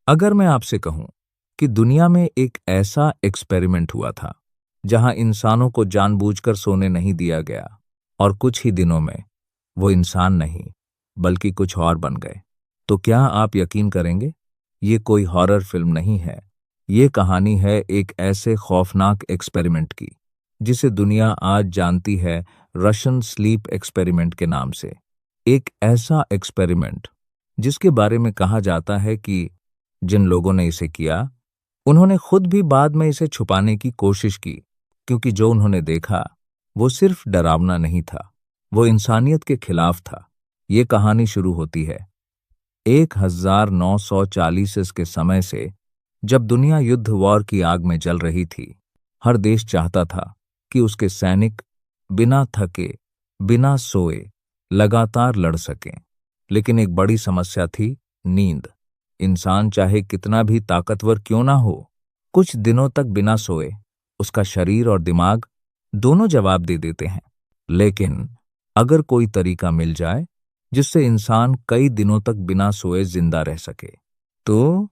अगर मैं आपसे कहूं कि दुनिया में एक ऐसा एक्सपेरिमेंट हुआ था जहां इंसानों को जानबूझकर सोने नहीं दिया गया और कुछ ही दिनों में वो इंसान नहीं बल्कि कुछ और बन गए, तो क्या आप यकीन करेंगे? ये कोई हॉरर फिल्म नहीं है। ये कहानी है एक ऐसे खौफनाक एक्सपेरिमेंट की जिसे दुनिया आज जानती है रशियन स्लीप एक्सपेरिमेंट के नाम से। एक ऐसा एक्सपेरिमेंट जिसके बारे में कहा जाता है कि जिन लोगों ने इसे किया उन्होंने खुद भी बाद में इसे छुपाने की कोशिश की, क्योंकि जो उन्होंने देखा वो सिर्फ डरावना नहीं था, वो इंसानियत के खिलाफ था। ये कहानी शुरू होती है 1940 के समय से, जब दुनिया युद्ध वॉर की आग में जल रही थी। हर देश चाहता था कि उसके सैनिक बिना थके, बिना सोए लगातार लड़ सकें। लेकिन एक बड़ी समस्या थी, नींद। इंसान चाहे कितना भी ताकतवर क्यों ना हो, कुछ दिनों तक बिना सोए उसका शरीर और दिमाग दोनों जवाब दे देते हैं। लेकिन अगर कोई तरीका मिल जाए जिससे इंसान कई दिनों तक बिना सोए जिंदा रह सके, तो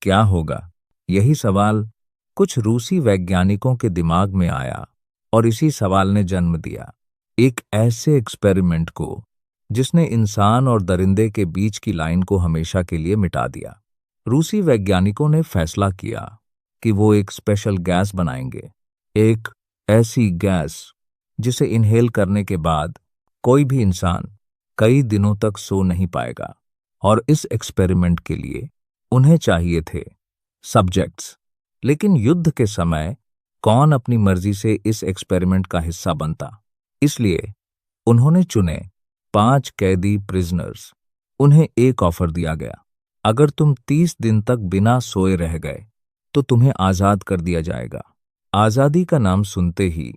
क्या होगा? यही सवाल कुछ रूसी वैज्ञानिकों के दिमाग में आया और इसी सवाल ने जन्म दिया एक ऐसे एक्सपेरिमेंट को जिसने इंसान और दरिंदे के बीच की लाइन को हमेशा के लिए मिटा दिया। रूसी वैज्ञानिकों ने फैसला किया कि वो एक स्पेशल गैस बनाएंगे, एक ऐसी गैस जिसे इनहेल करने के बाद कोई भी इंसान कई दिनों तक सो नहीं पाएगा। और इस एक्सपेरिमेंट के लिए उन्हें चाहिए थे सब्जेक्ट्स। लेकिन युद्ध के समय कौन अपनी मर्जी से इस एक्सपेरिमेंट का हिस्सा बनता? इसलिए उन्होंने चुने 5 कैदी प्रिजनर्स। उन्हें एक ऑफर दिया गया, अगर तुम 30 दिन तक बिना सोए रह गए तो तुम्हें आजाद कर दिया जाएगा। आजादी का नाम सुनते ही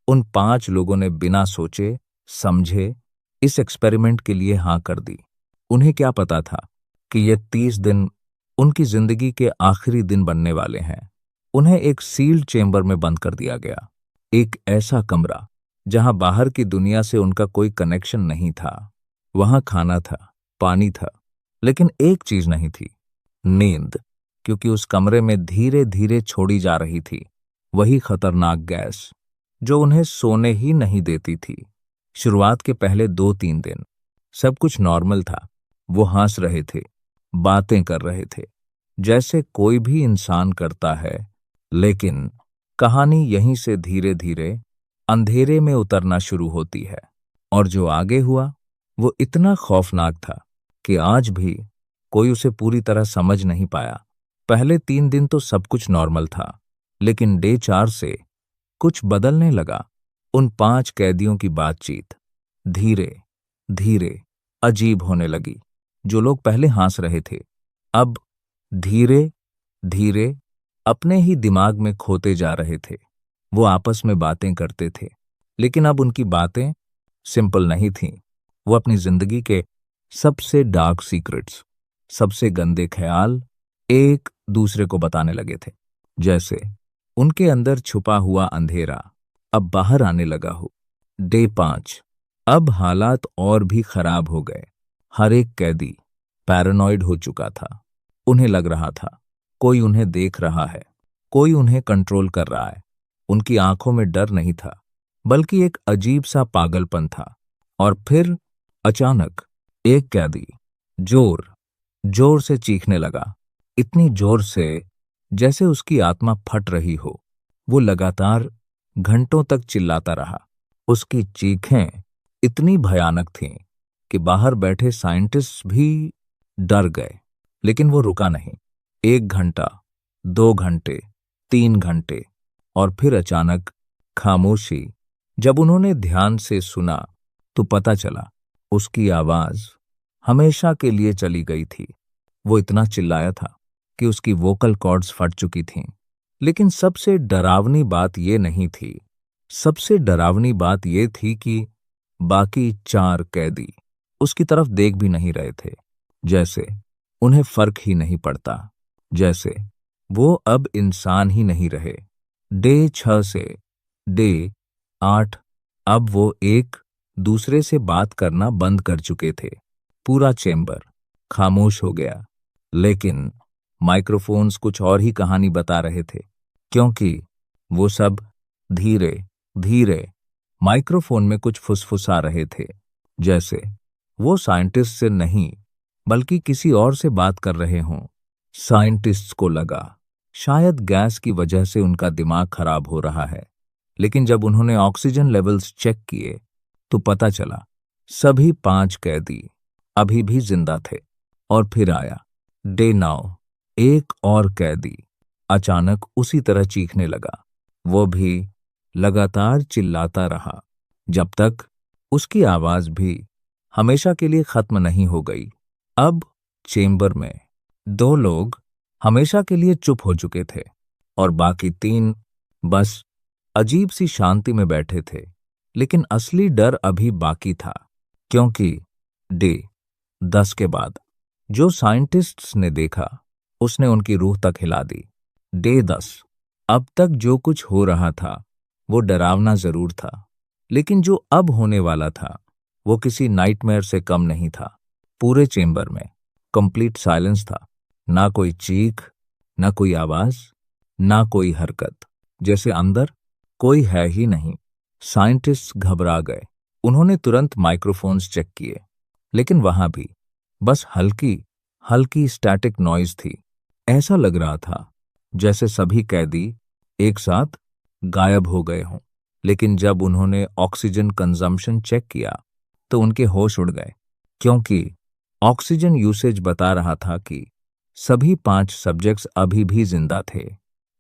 उन 5 लोगों ने बिना सोचे समझे इस एक्सपेरिमेंट के लिए हां कर दी। उन्हें क्या पता था कि ये 30 दिन उनकी जिंदगी के आखिरी दिन बनने वाले हैं। उन्हें एक सील्ड चेंबर में बंद कर दिया गया, एक ऐसा कमरा जहां बाहर की दुनिया से उनका कोई कनेक्शन नहीं था। वहां खाना था, पानी था, लेकिन एक चीज नहीं थी, नींद। क्योंकि उस कमरे में धीरे धीरे छोड़ी जा रही थी वही खतरनाक गैस जो उन्हें सोने ही नहीं देती थी। शुरुआत के पहले 2-3 दिन सब कुछ नॉर्मल था। वो हंस रहे थे, बातें कर रहे थे, जैसे कोई भी इंसान करता है। लेकिन कहानी यहीं से धीरे धीरे अंधेरे में उतरना शुरू होती है। और जो आगे हुआ वो इतना खौफनाक था कि आज भी कोई उसे पूरी तरह समझ नहीं पाया। पहले 3 दिन तो सब कुछ नॉर्मल था, लेकिन डे 4 से कुछ बदलने लगा। उन 5 कैदियों की बातचीत धीरे धीरे अजीब होने लगी। जो लोग पहले हंस रहे थे अब धीरे धीरे अपने ही दिमाग में खोते जा रहे थे। वो आपस में बातें करते थे, लेकिन अब उनकी बातें सिंपल नहीं थीं। वो अपनी जिंदगी के सबसे डार्क सीक्रेट्स, सबसे गंदे ख्याल एक दूसरे को बताने लगे थे। जैसे उनके अंदर छुपा हुआ अंधेरा अब बाहर आने लगा हो। डे 5 अब हालात और भी खराब हो गए। हर एक कैदी पैरानॉइड हो चुका था। उन्हें लग रहा था कोई उन्हें देख रहा है, कोई उन्हें कंट्रोल कर रहा है। उनकी आंखों में डर नहीं था, बल्कि एक अजीब सा पागलपन था। और फिर अचानक एक कैदी जोर जोर से चीखने लगा, इतनी जोर से जैसे उसकी आत्मा फट रही हो। वो लगातार घंटों तक चिल्लाता रहा। उसकी चीखें इतनी भयानक थीं कि बाहर बैठे साइंटिस्ट भी डर गए। लेकिन वो रुका नहीं। 1 घंटा, 2 घंटे, 3 घंटे, और फिर अचानक खामोशी। जब उन्होंने ध्यान से सुना तो पता चला उसकी आवाज हमेशा के लिए चली गई थी। वो इतना चिल्लाया था कि उसकी वोकल कॉर्ड्स फट चुकी थीं। लेकिन सबसे डरावनी बात ये नहीं थी। सबसे डरावनी बात ये थी कि बाकी 4 कैदी उसकी तरफ देख भी नहीं रहे थे, जैसे उन्हें फर्क ही नहीं पड़ता, जैसे वो अब इंसान ही नहीं रहे। डे 6 से डे 8 अब वो एक दूसरे से बात करना बंद कर चुके थे। पूरा चेंबर खामोश हो गया। लेकिन माइक्रोफोन्स कुछ और ही कहानी बता रहे थे, क्योंकि वो सब धीरे धीरे माइक्रोफोन में कुछ फुसफुसा रहे थे, जैसे वो साइंटिस्ट से नहीं बल्कि किसी और से बात कर रहे हों। साइंटिस्ट्स को लगा शायद गैस की वजह से उनका दिमाग खराब हो रहा है, लेकिन जब उन्होंने ऑक्सीजन लेवल्स चेक किए तो पता चला सभी 5 कैदी अभी भी जिंदा थे। और फिर आया डे 9। एक और कैदी अचानक उसी तरह चीखने लगा। वो भी लगातार चिल्लाता रहा जब तक उसकी आवाज भी हमेशा के लिए खत्म नहीं हो गई। अब चेंबर में 2 लोग हमेशा के लिए चुप हो चुके थे और बाकी 3 बस अजीब सी शांति में बैठे थे। लेकिन असली डर अभी बाकी था, क्योंकि डे 10 के बाद जो साइंटिस्ट्स ने देखा उसने उनकी रूह तक हिला दी। डे 10 अब तक जो कुछ हो रहा था वो डरावना जरूर था, लेकिन जो अब होने वाला था वो किसी नाइटमेयर से कम नहीं था। पूरे चेंबर में कंप्लीट साइलेंस था, ना कोई चीख, ना कोई आवाज, ना कोई हरकत, जैसे अंदर कोई है ही नहीं। साइंटिस्ट्स घबरा गए। उन्होंने तुरंत माइक्रोफोन्स चेक किए, लेकिन वहां भी बस हल्की हल्की स्टैटिक नॉइज थी। ऐसा लग रहा था जैसे सभी कैदी एक साथ गायब हो गए हों। लेकिन जब उन्होंने ऑक्सीजन कंजम्पशन चेक किया तो उनके होश उड़ गए, क्योंकि ऑक्सीजन यूसेज बता रहा था कि सभी 5 सब्जेक्ट्स अभी भी जिंदा थे।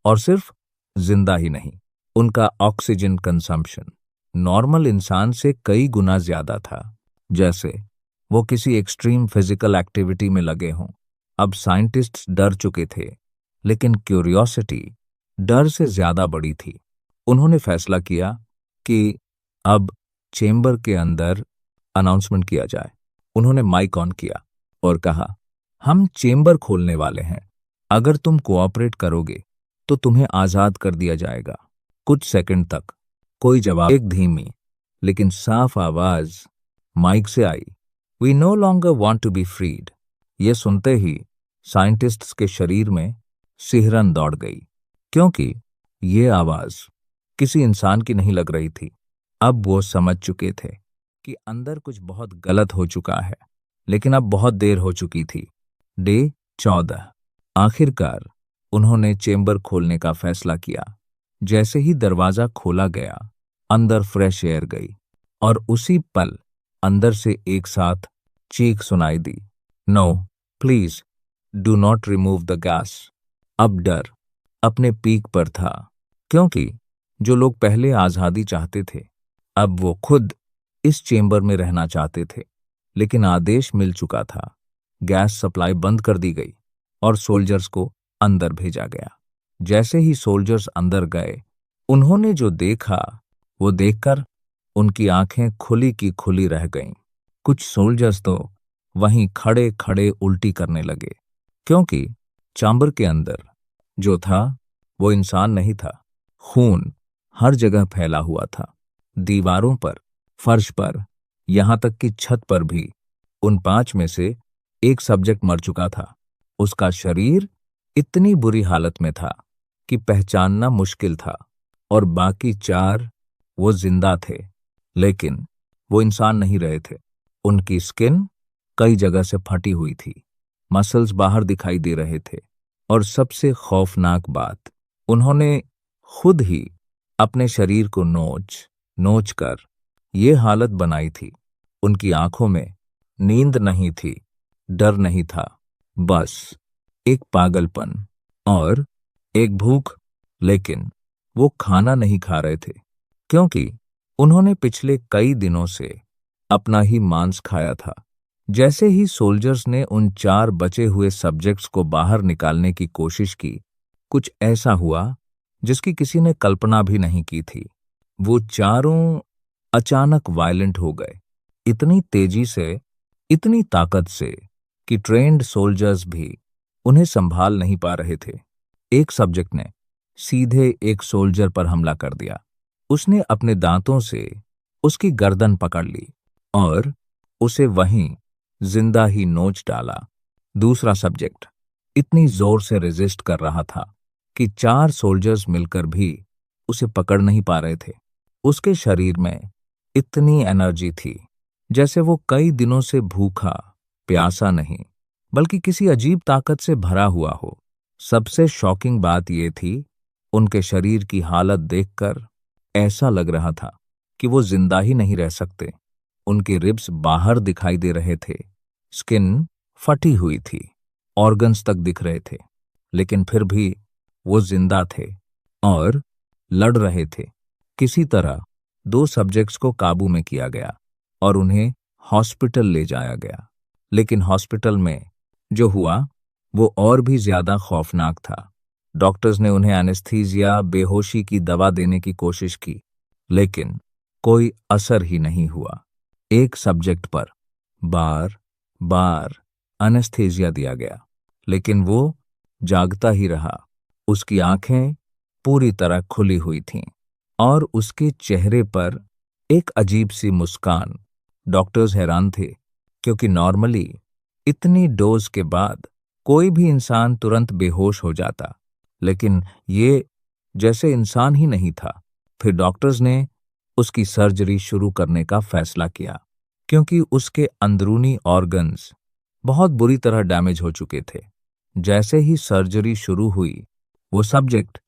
और सिर्फ जिंदा ही नहीं, उनका ऑक्सीजन कंजम्पशन नॉर्मल इंसान से कई गुना ज्यादा था, जैसे वो किसी एक्सट्रीम फिजिकल एक्टिविटी में लगे हों। अब साइंटिस्ट्स डर चुके थे, लेकिन क्यूरियोसिटी डर से ज्यादा बड़ी थी। उन्होंने फैसला किया कि अब चेंबर के अंदर अनाउंसमेंट किया जाए। उन्होंने माइक ऑन किया और कहा, हम चेंबर खोलने वाले हैं। अगर तुम कोऑपरेट करोगे तो तुम्हें आजाद कर दिया जाएगा। कुछ सेकंड तक कोई जवाब, एक धीमी लेकिन साफ आवाज माइक से आई, we no longer want to be freed. ये सुनते ही साइंटिस्ट्स के शरीर में सिहरन दौड़ गई, क्योंकि ये आवाज किसी इंसान की नहीं लग रही थी। अब वो समझ चुके थे कि अंदर कुछ बहुत गलत हो चुका है, लेकिन अब बहुत देर हो चुकी थी। डे 14 आखिरकार उन्होंने चेंबर खोलने का फैसला किया। जैसे ही दरवाजा खोला गया, अंदर फ्रेश एयर गई और उसी पल अंदर से एक साथ चीख सुनाई दी, no please do not remove the gas. अब डर अपने पीक पर था, क्योंकि जो लोग पहले आजादी चाहते थे अब वो खुद इस चेंबर में रहना चाहते थे। लेकिन आदेश मिल चुका था, गैस सप्लाई बंद कर दी गई और सोल्जर्स को अंदर भेजा गया। जैसे ही सोल्जर्स अंदर गए, उन्होंने जो देखा वो देखकर उनकी आंखें खुली की खुली रह गईं। कुछ सोल्जर्स तो वहीं खड़े खड़े उल्टी करने लगे, क्योंकि चैम्बर के अंदर जो था वो इंसान नहीं था। खून हर जगह फैला हुआ था, दीवारों पर, फर्श पर, यहां तक कि छत पर भी। उन 5 में से एक सब्जेक्ट मर चुका था। उसका शरीर इतनी बुरी हालत में था कि पहचानना मुश्किल था, और बाकी 4 वो जिंदा थे, लेकिन वो इंसान नहीं रहे थे। उनकी स्किन कई जगह से फटी हुई थी, मसल्स बाहर दिखाई दे रहे थे, और सबसे खौफनाक बात, उन्होंने खुद ही अपने शरीर को नोच नोच कर ये हालत बनाई थी। उनकी आंखों में नींद नहीं थी, डर नहीं था, बस एक पागलपन और एक भूख। लेकिन वो खाना नहीं खा रहे थे, क्योंकि उन्होंने पिछले कई दिनों से अपना ही मांस खाया था। जैसे ही सोल्जर्स ने उन 4 बचे हुए सब्जेक्ट्स को बाहर निकालने की कोशिश की, कुछ ऐसा हुआ जिसकी किसी ने कल्पना भी नहीं की थी। वो चारों अचानक वायलेंट हो गए, इतनी तेजी से, इतनी ताकत से कि ट्रेन्ड सोल्जर्स भी उन्हें संभाल नहीं पा रहे थे। एक सब्जेक्ट ने सीधे एक सोल्जर पर हमला कर दिया। उसने अपने दांतों से उसकी गर्दन पकड़ ली और उसे वहीं जिंदा ही नोच डाला। दूसरा सब्जेक्ट इतनी जोर से रेजिस्ट कर रहा था कि 4 सोल्जर्स मिलकर भी उसे पकड़ नहीं पा रहे थे। उसके शरीर में इतनी एनर्जी थी जैसे वो कई दिनों से भूखा प्यासा नहीं बल्कि किसी अजीब ताकत से भरा हुआ हो। सबसे शॉकिंग बात यह थी, उनके शरीर की हालत देखकर ऐसा लग रहा था कि वो जिंदा ही नहीं रह सकते। उनके रिब्स बाहर दिखाई दे रहे थे, स्किन फटी हुई थी, ऑर्गन्स तक दिख रहे थे, लेकिन फिर भी वो जिंदा थे और लड़ रहे थे। किसी तरह 2 सब्जेक्ट्स को काबू में किया गया और उन्हें हॉस्पिटल ले जाया गया। लेकिन हॉस्पिटल में जो हुआ वो और भी ज्यादा खौफनाक था। डॉक्टर्स ने उन्हें एनेस्थीसिया, बेहोशी की दवा देने की कोशिश की, लेकिन कोई असर ही नहीं हुआ। एक सब्जेक्ट पर बार बार एनेस्थीसिया दिया गया, लेकिन वो जागता ही रहा। उसकी आंखें पूरी तरह खुली हुई थीं और उसके चेहरे पर एक अजीब सी मुस्कान। डॉक्टर्स हैरान थे, क्योंकि नॉर्मली इतनी डोज के बाद कोई भी इंसान तुरंत बेहोश हो जाता, लेकिन ये जैसे इंसान ही नहीं था। फिर डॉक्टर्स ने उसकी सर्जरी शुरू करने का फैसला किया, क्योंकि उसके अंदरूनी ऑर्गन्स बहुत बुरी तरह डैमेज हो चुके थे। जैसे ही सर्जरी शुरू हुई, वो सब्जेक्ट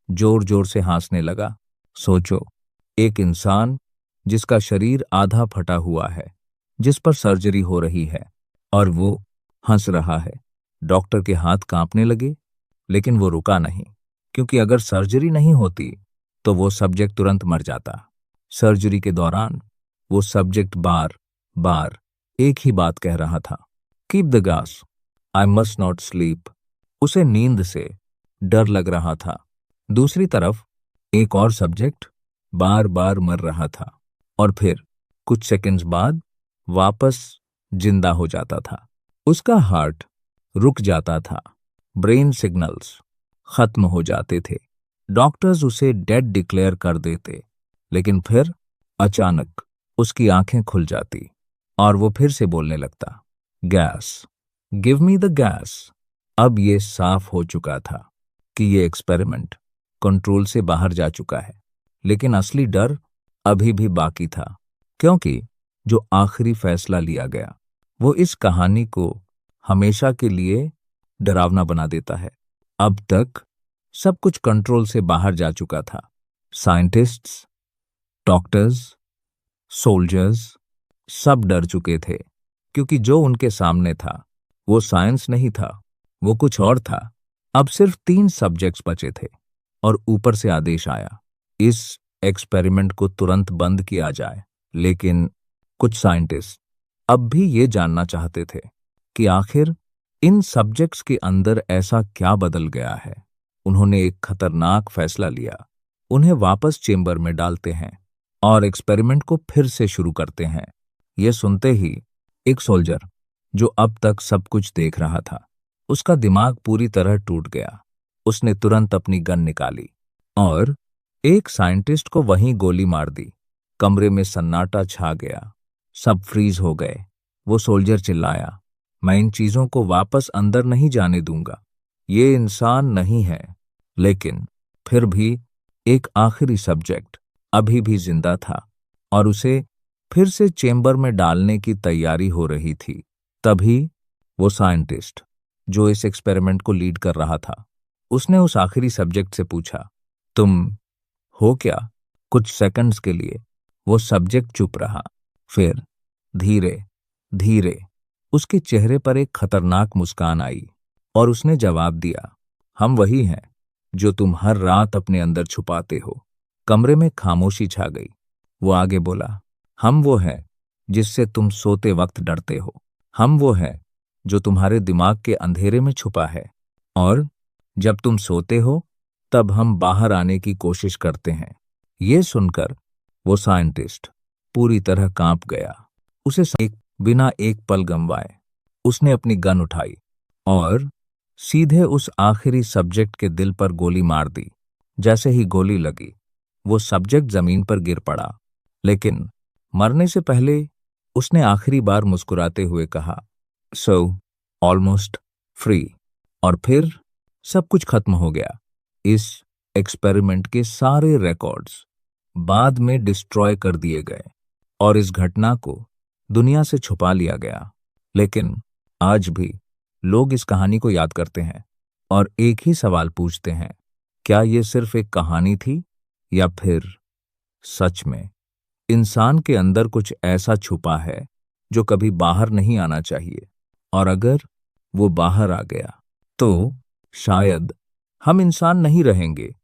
जोर जोर से हंसने लगा। सोचो, एक इंसान जिसका शरीर आधा फटा हुआ है, जिस पर सर्जरी हो रही है, और वो हंस रहा है। डॉक्टर के हाथ कांपने लगे, लेकिन वो रुका नहीं, क्योंकि अगर सर्जरी नहीं होती तो वो सब्जेक्ट तुरंत मर जाता। सर्जरी के दौरान वो सब्जेक्ट बार बार एक ही बात कह रहा था, keep the gas, I must not sleep. उसे नींद से डर लग रहा था। दूसरी तरफ एक और सब्जेक्ट बार बार मर रहा था और फिर कुछ सेकंड्स बाद वापस जिंदा हो जाता था। उसका हार्ट रुक जाता था, ब्रेन सिग्नल्स खत्म हो जाते थे। डॉक्टर्स उसे डेड डिक्लेयर कर देते, लेकिन फिर अचानक उसकी आंखें खुल जाती और वो फिर से बोलने लगता, gas, give me the gas. अब ये साफ हो चुका था कि ये एक्सपेरिमेंट कंट्रोल से बाहर जा चुका है, लेकिन असली डर अभी भी बाकी था, क्योंकि जो आखिरी फैसला लिया गया वो इस कहानी को हमेशा के लिए डरावना बना देता है। अब तक सब कुछ कंट्रोल से बाहर जा चुका था। साइंटिस्ट्स, डॉक्टर्स, सोल्जर्स सब डर चुके थे, क्योंकि जो उनके सामने था वो साइंस नहीं था, वो कुछ और था। अब सिर्फ 3 सब्जेक्ट्स बचे थे और ऊपर से आदेश आया, इस एक्सपेरिमेंट को तुरंत बंद किया जाए। लेकिन कुछ साइंटिस्ट अब भी ये जानना चाहते थे कि आखिर इन सब्जेक्ट्स के अंदर ऐसा क्या बदल गया है। उन्होंने एक खतरनाक फैसला लिया, उन्हें वापस चेंबर में डालते हैं और एक्सपेरिमेंट को फिर से शुरू करते हैं। यह सुनते ही एक सोल्जर, जो अब तक सब कुछ देख रहा था, उसका दिमाग पूरी तरह टूट गया। उसने तुरंत अपनी गन निकाली और एक साइंटिस्ट को वहीं गोली मार दी। कमरे में सन्नाटा छा गया, सब फ्रीज हो गए। वो सोल्जर चिल्लाया, मैं इन चीजों को वापस अंदर नहीं जाने दूंगा, ये इंसान नहीं है। लेकिन फिर भी एक आखिरी सब्जेक्ट अभी भी जिंदा था और उसे फिर से चेंबर में डालने की तैयारी हो रही थी। तभी वो साइंटिस्ट जो इस एक्सपेरिमेंट को लीड कर रहा था, उसने उस आखिरी सब्जेक्ट से पूछा, तुम हो क्या? कुछ सेकंड्स के लिए वो सब्जेक्ट चुप रहा, फिर धीरे धीरे उसके चेहरे पर एक खतरनाक मुस्कान आई और उसने जवाब दिया, हम वही हैं जो तुम हर रात अपने अंदर छुपाते हो। कमरे में खामोशी छा गई। वो आगे बोला, हम वो हैं जिससे तुम सोते वक्त डरते हो, हम वो हैं जो तुम्हारे दिमाग के अंधेरे में छुपा है, और जब तुम सोते हो तब हम बाहर आने की कोशिश करते हैं। ये सुनकर वो साइंटिस्ट पूरी तरह कांप गया। उसे बिना एक पल गंवाए उसने अपनी गन उठाई और सीधे उस आखिरी सब्जेक्ट के दिल पर गोली मार दी। जैसे ही गोली लगी, वो सब्जेक्ट जमीन पर गिर पड़ा, लेकिन मरने से पहले उसने आखिरी बार मुस्कुराते हुए कहा, सो ऑलमोस्ट फ्री। और फिर सब कुछ खत्म हो गया। इस एक्सपेरिमेंट के सारे रिकॉर्ड्स बाद में डिस्ट्रॉय कर दिए गए और इस घटना को दुनिया से छुपा लिया गया। लेकिन आज भी लोग इस कहानी को याद करते हैं और एक ही सवाल पूछते हैं, क्या ये सिर्फ एक कहानी थी या फिर सच में इंसान के अंदर कुछ ऐसा छुपा है जो कभी बाहर नहीं आना चाहिए, और अगर वो बाहर आ गया तो शायद हम इंसान नहीं रहेंगे,